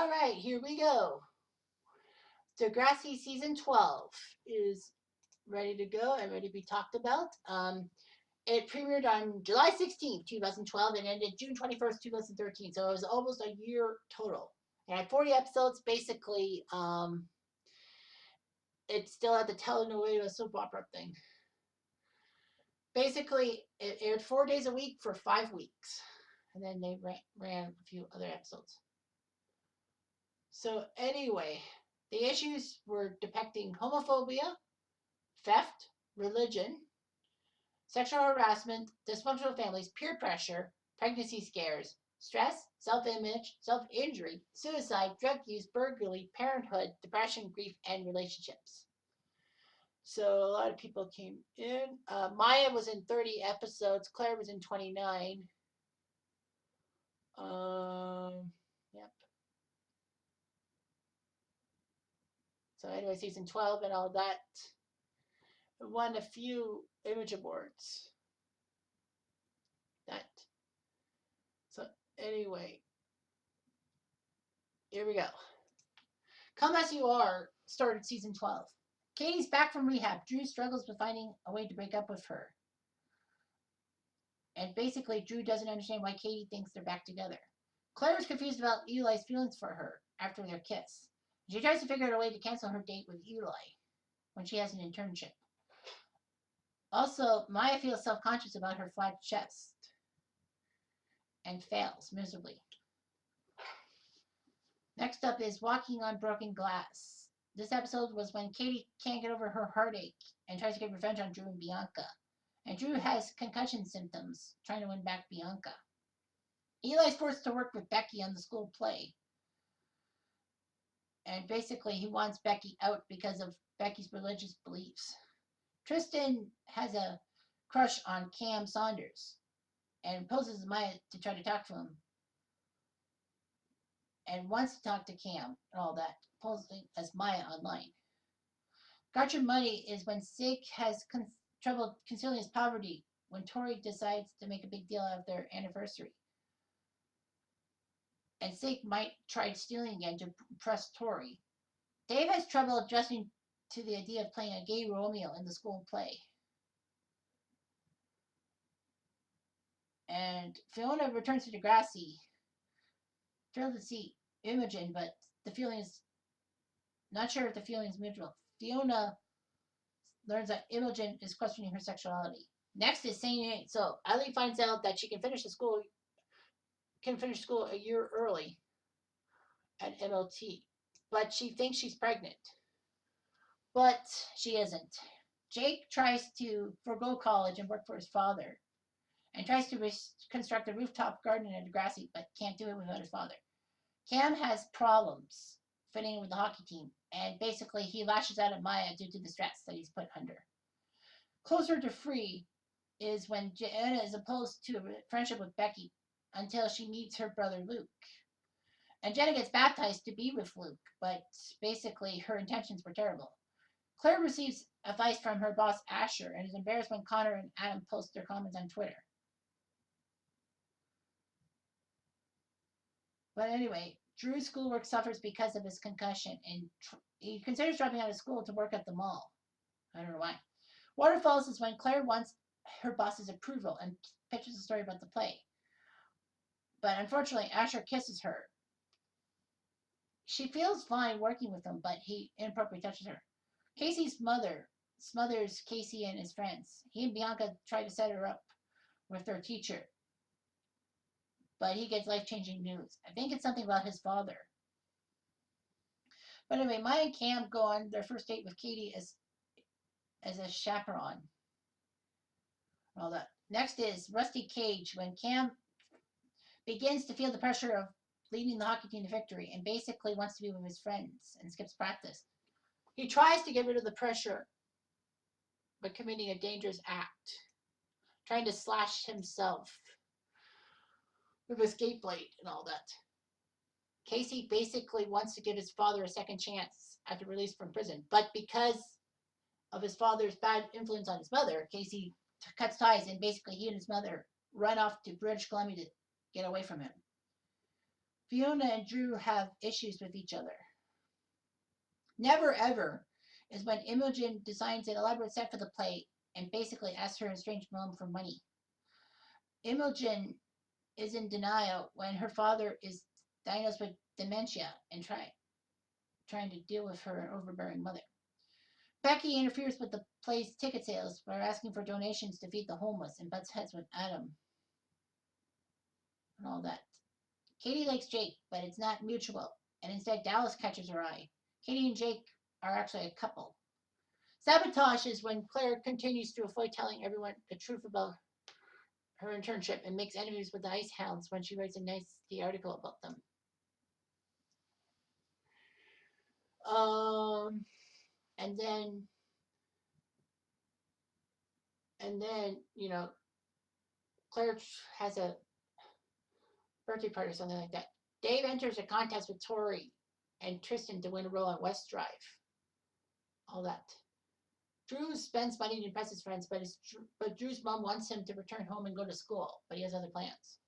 All right, here we go. Degrassi season 12 is ready to go and ready to be talked about. It premiered on July 16th, 2012, and ended June 21st, 2013. So it was almost a year total. It had 40 episodes. Basically, it's still at the telenovela soap opera thing. Basically, it aired 4 days a week for 5 weeks, and then they ran a few other episodes. So anyway, the issues were depicting homophobia, theft, religion, sexual harassment, dysfunctional families, peer pressure, pregnancy scares, stress, self image, self injury, suicide, drug use, burglary, parenthood, depression, grief, and relationships. So a lot of people came in. Maya was in 30 episodes. Claire was in 29. Yep. So anyway, season 12 and all that won a few image awards. That. So anyway, here we go. Come As You Are started season 12. Katie's back from rehab. Drew struggles with finding a way to break up with her. And basically, Drew doesn't understand why Katie thinks they're back together. Claire is confused about Eli's feelings for her after their kiss. She tries to figure out a way to cancel her date with Eli when she has an internship. Also, Maya feels self-conscious about her flat chest and fails miserably. Next up is Walking on Broken Glass. This episode was when Katie can't get over her heartache and tries to get revenge on Drew and Bianca. And Drew has concussion symptoms, trying to win back Bianca. Eli's forced to work with Becky on the school play. And basically, he wants Becky out because of Becky's religious beliefs. Tristan has a crush on Cam Saunders and poses Maya to try to talk to him. And wants to talk to Cam and all that, posing as Maya online. Gotcha Money is when Sig has trouble concealing his poverty when Tori decides to make a big deal out of their anniversary. And Sig might try stealing again to impress Tori. Dave has trouble adjusting to the idea of playing a gay Romeo in the school play. And Fiona returns to Degrassi, thrilled to see Imogen, but the feeling is not sure if the feeling is mutual. Fiona learns that Imogen is questioning her sexuality. Next is Saint 8. So Eileen finds out that she can finish school a year early at MLT, but she thinks she's pregnant. But she isn't. Jake tries to forego college and work for his father, and tries to construct a rooftop garden in Degrassi, but can't do it without his father. Cam has problems fitting in with the hockey team, and basically he lashes out at Maya due to the stress that he's put under. Closer to free is when Jenna is opposed to a friendship with Becky until she meets her brother Luke. And Jenna gets baptized to be with Luke, but basically her intentions were terrible. Claire receives advice from her boss Asher and is embarrassed when Connor and Adam post their comments on Twitter. But anyway, Drew's schoolwork suffers because of his concussion, and he considers dropping out of school to work at the mall. I don't know why. Waterfalls is when Claire wants her boss's approval and pitches a story about the play. But unfortunately, Asher kisses her. She feels fine working with him, but he inappropriately touches her. Casey's mother smothers Casey and his friends. He and Bianca try to set her up with their teacher, but he gets life-changing news. I think it's something about his father. But anyway, Maya and Cam go on their first date with Katie as a chaperone. All that. Next is Rusty Cage, when Cam begins to feel the pressure of leading the hockey team to victory and basically wants to be with his friends and skips practice. He tries to get rid of the pressure by committing a dangerous act, trying to slash himself with a skate blade and all that. Casey basically wants to give his father a second chance after release from prison, but because of his father's bad influence on his mother, Casey cuts ties, and basically he and his mother run off to British Columbia to get away from him. Fiona and Drew have issues with each other. Never ever is when Imogen designs an elaborate set for the play and basically asks her estranged mom for money. Imogen is in denial when her father is diagnosed with dementia and trying to deal with her overbearing mother. Becky interferes with the play's ticket sales by asking for donations to feed the homeless and butts heads with Adam and all that. Katie likes Jake, but it's not mutual, and instead Dallas catches her eye. Katie and Jake are actually a couple. Sabotage is when Claire continues to avoid telling everyone the truth about her internship and makes enemies with the Ice Hounds when she writes a nasty article about them. And then Claire has a birthday party or something like that. Dave enters a contest with Tori and Tristan to win a role on West Drive. All that. Drew spends money to impress his friends, but Drew's mom wants him to return home and go to school, but he has other plans.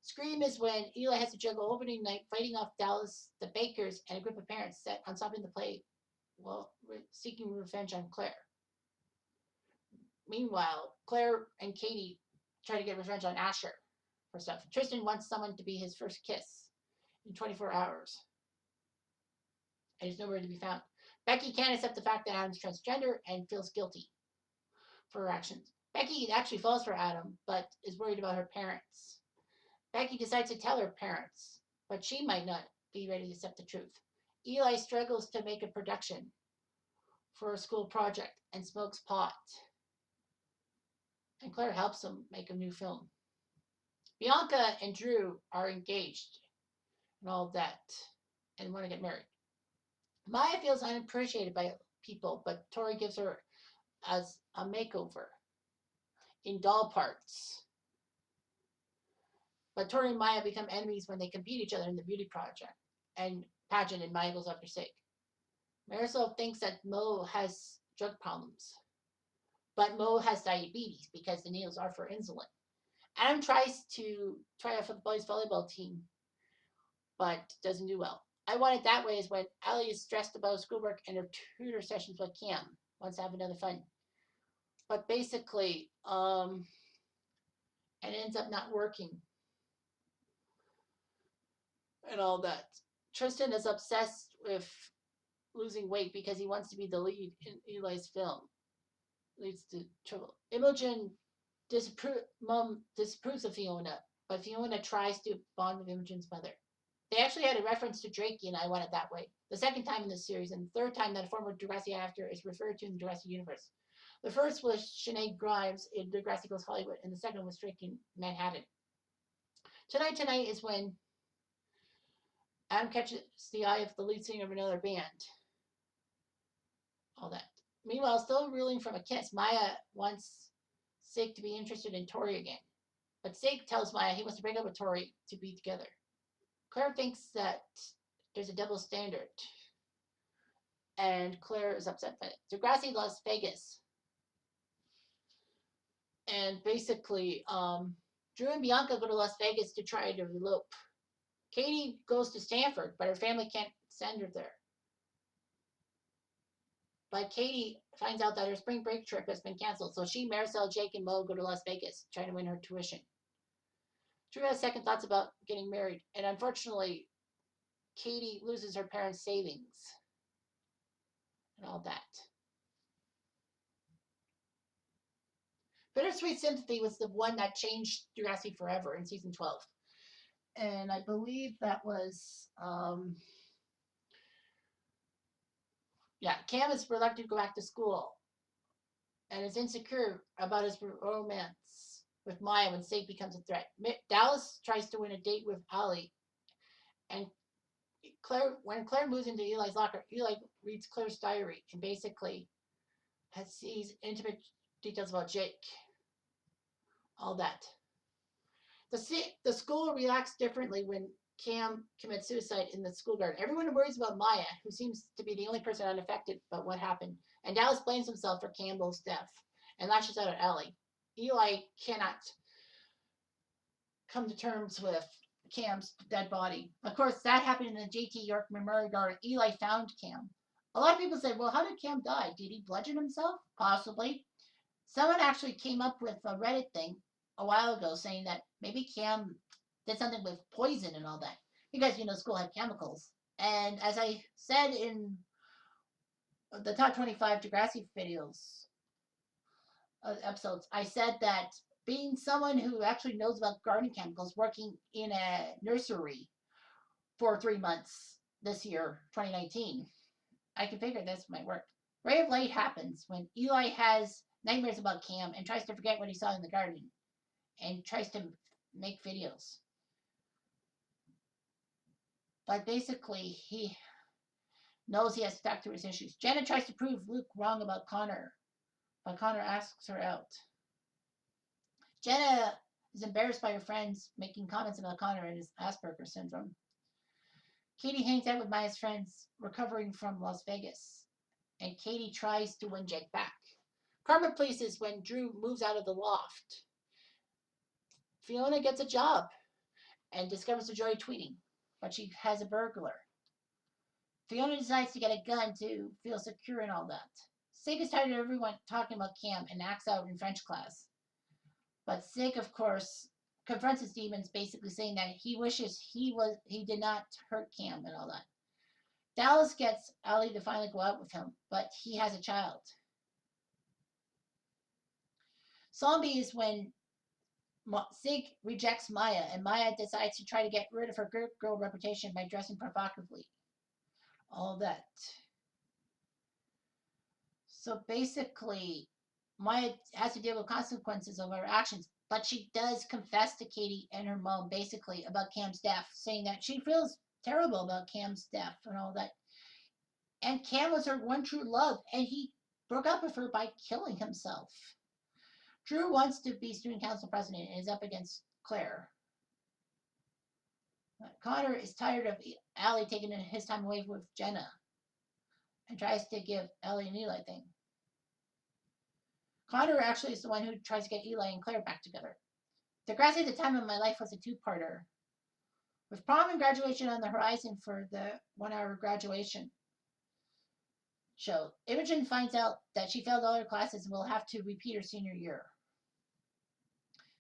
Scream is when Eli has to juggle opening night, fighting off Dallas, the Bakers, and a group of parents set on stopping the play while seeking revenge on Claire. Meanwhile, Claire and Katie try to get revenge on Asher for stuff. Tristan wants someone to be his first kiss in 24 hours, and he's nowhere to be found. Becky can't accept the fact that Adam's transgender and feels guilty for her actions. Becky actually falls for Adam, but is worried about her parents. Becky decides to tell her parents, but she might not be ready to accept the truth. Eli struggles to make a production for a school project and smokes pot. And Claire helps him make a new film. Bianca and Drew are engaged and all that and want to get married. Maya feels unappreciated by people, but Tori gives her as a makeover in doll parts. But Tori and Maya become enemies when they compete each other in the beauty project and pageant, and Maya goes after Sig. Marisol thinks that Mo has drug problems, but Mo has diabetes because the needles are for insulin. Adam tries to try out for the boys volleyball team, but doesn't do well. I Want It That Way is when Allie is stressed about schoolwork and her tutor sessions with Cam. Wants to have another fun. But basically, it ends up not working. And all that. Tristan is obsessed with losing weight because he wants to be the lead in Eli's film. Leads to trouble. Imogen disapproves of Fiona, but Fiona tries to bond with Imogen's mother. They actually had a reference to Drake in I Want It That Way, the second time in this series, and the third time that a former Degrassi actor is referred to in the Degrassi universe. The first was Sinead Grimes in Degrassi Goes Hollywood, and the second was Drake in Manhattan. Tonight is when Adam catches the eye of the lead singer of another band. All that. Meanwhile, still reeling from a kiss, Maya wants Sig to be interested in Tori again. But Sig tells Maya he wants to break up with Tori to be together. Claire thinks that there's a double standard. And Claire is upset by it. Degrassi Las Vegas. And basically, Drew and Bianca go to Las Vegas to try to elope. Katie goes to Stanford, but her family can't send her there. But Katie finds out that her spring break trip has been canceled, so she, Marisol, Jake, and Mo go to Las Vegas, trying to win her tuition. Drew has second thoughts about getting married, and unfortunately, Katie loses her parents' savings and all that. Bittersweet Sympathy was the one that changed Degrassi forever in season 12. And I believe that was, Cam is reluctant to go back to school and is insecure about his romance with Maya when Sig becomes a threat. Dallas tries to win a date with Allie, and when Claire moves into Eli's locker, Eli reads Claire's diary and basically sees intimate details about Jake. All that. The school reacts differently when Cam commits suicide in the school garden. Everyone worries about Maya, who seems to be the only person unaffected by what happened. And Dallas blames himself for Campbell's death and lashes out at Allie. Eli cannot come to terms with Cam's dead body. Of course, that happened in the J.T. York Memorial Garden. Eli found Cam. A lot of people said, well, how did Cam die? Did he bludgeon himself? Possibly. Someone actually came up with a Reddit thing a while ago saying that maybe Cam did something with poison and all that. Because, school had chemicals. And as I said in the top 25 Degrassi videos, episodes, I said that being someone who actually knows about garden chemicals, working in a nursery for 3 months this year, 2019, I can figure this might work. Ray of Light happens when Eli has nightmares about Cam and tries to forget what he saw in the garden and tries to make videos. But basically, he knows he has to talk through his issues. Jenna tries to prove Luke wrong about Connor, but Connor asks her out. Jenna is embarrassed by her friends making comments about Connor and his Asperger's syndrome. Katie hangs out with Maya's friends recovering from Las Vegas, and Katie tries to win Jake back. Karma pleases when Drew moves out of the loft. Fiona gets a job and discovers the joy of tweeting, but she has a burglar. Fiona decides to get a gun to feel secure and all that. Sig is tired of everyone talking about Cam and acts out in French class. But Sig, of course, confronts his demons, basically saying that he wishes he did not hurt Cam and all that. Dallas gets Allie to finally go out with him, but he has a child. Zombie is when Sig rejects Maya, and Maya decides to try to get rid of her good girl reputation by dressing provocatively. All that. So basically, Maya has to deal with consequences of her actions, but she does confess to Katie and her mom basically about Cam's death, saying that she feels terrible about Cam's death and all that. And Cam was her one true love, and he broke up with her by killing himself. Drew wants to be student council president and is up against Claire. Connor is tired of Allie taking his time away with Jenna and tries to give Ellie an Eli thing. Connor actually is the one who tries to get Eli and Claire back together. Degrassi at the time of my life was a two-parter. With prom and graduation on the horizon for the 1-hour graduation show, Imogen finds out that she failed all her classes and will have to repeat her senior year.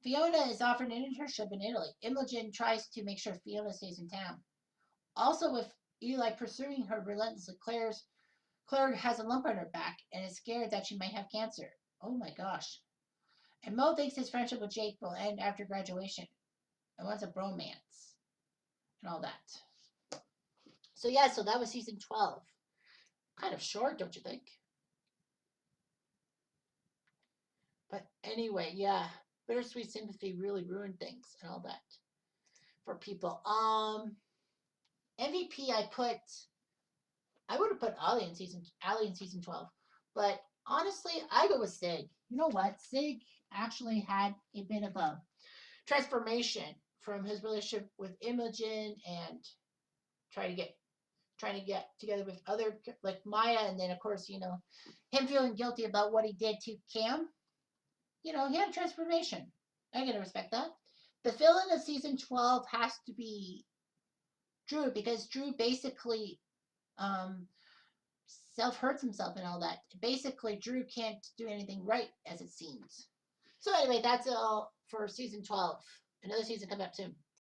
Fiona is offered an internship in Italy. Imogen tries to make sure Fiona stays in town. Also, with Eli pursuing her relentlessly, Claire has a lump on her back and is scared that she might have cancer. Oh my gosh. And Mo thinks his friendship with Jake will end after graduation and wants a bromance and all that. So yeah, so that was season 12. Kind of short, don't you think? But anyway, yeah. Bittersweet Sympathy really ruined things and all that for people. MVP I would have put Ali in season 12. But honestly, I go with Sig. You know what? Sig actually had a bit of a transformation from his relationship with Imogen and trying to get together with other, like Maya, and then of course, him feeling guilty about what he did to Cam. He had a transformation. I gotta respect that. The villain of season 12 has to be Drew, because Drew basically self-hurts himself and all that. Basically, Drew can't do anything right, as it seems. So anyway, that's all for season 12. Another season coming up soon.